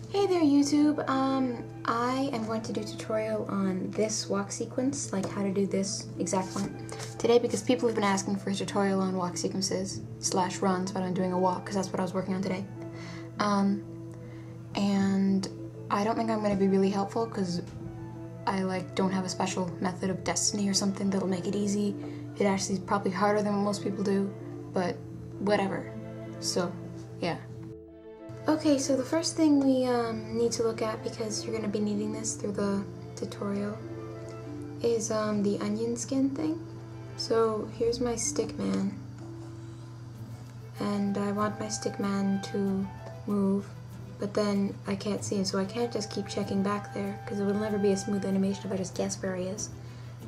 Hey there YouTube, I am going to do a tutorial on this walk sequence, like how to do this exact one today, because people have been asking for a tutorial on walk sequences / runs when I'm doing a walk, because that's what I was working on today. And I don't think I'm going to be really helpful because I don't have a special method of destiny or something that'll make it easy. It actually is probably harder than what most people do, but whatever. So yeah. Okay, so the first thing we need to look at, because you're going to be needing this through the tutorial, is the onion skin thing. So here's my stick man, and I want my stick man to move, but then I can't see him, so I can't just keep checking back there, because it will never be a smooth animation if I just guess where he is.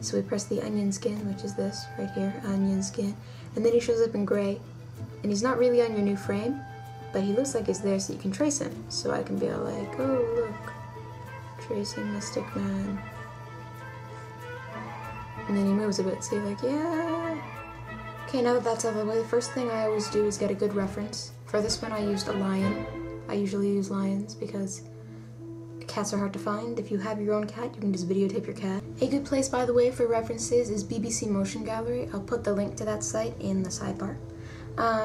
So we press the onion skin, which is this right here, onion skin, and then he shows up in gray, and he's not really on your new frame, but he looks like he's there so you can trace him. So I can be all like, oh look, tracing the stick man. And then he moves a bit, so you're like, yeah. Okay, now that that's out of the way, the first thing I always do is get a good reference. For this one I used a lion. I usually use lions because cats are hard to find. If you have your own cat, you can just videotape your cat. A good place, by the way, for references is BBC Motion Gallery. I'll put the link to that site in the sidebar.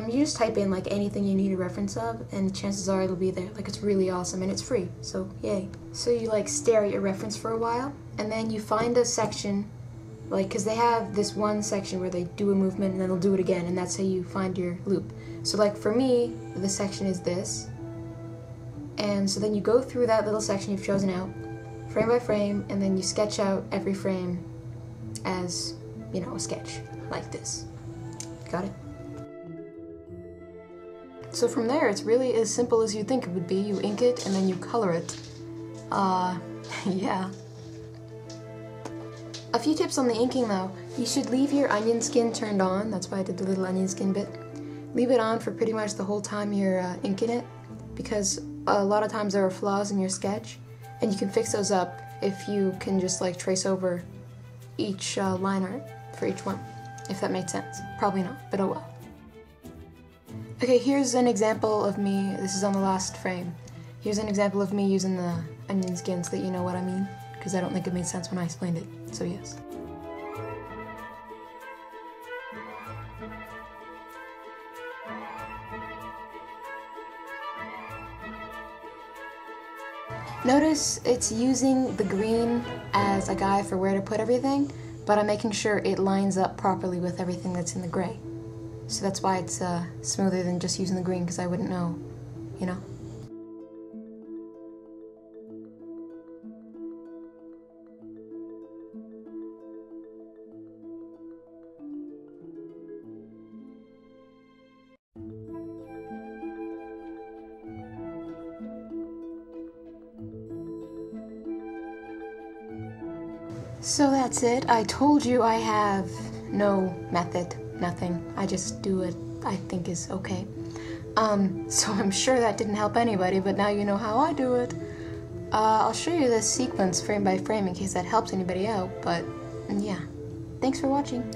You just type in like anything you need a reference of, and chances are it'll be there. Like, it's really awesome and it's free, so yay. So you like stare at your reference for a while, and then you find a section, like, because they have this one section where they do a movement and then they'll do it again, and that's how you find your loop. So like for me, the section is this, and so then you go through that little section you've chosen out, frame by frame, and then you sketch out every frame as, you know, a sketch, like this. Got it? So from there, it's really as simple as you think it would be. You ink it, and then you color it. Yeah. A few tips on the inking though. You should leave your onion skin turned on. That's why I did the little onion skin bit. Leave it on for pretty much the whole time you're inking it, because a lot of times there are flaws in your sketch, and you can fix those up if you can just like trace over each line art for each one, if that makes sense. Probably not, but oh well. Okay, here's an example of me. This is on the last frame. Here's an example of me using the onion skin so that you know what I mean, because I don't think it made sense when I explained it, so yes. Notice it's using the green as a guide for where to put everything, but I'm making sure it lines up properly with everything that's in the gray. So that's why it's smoother than just using the green, because I wouldn't know, you know? So that's it. I told you I have no method. Nothing. I just do what I think is okay. So I'm sure that didn't help anybody, but now you know how I do it. I'll show you this sequence frame by frame in case that helps anybody out, but yeah. Thanks for watching.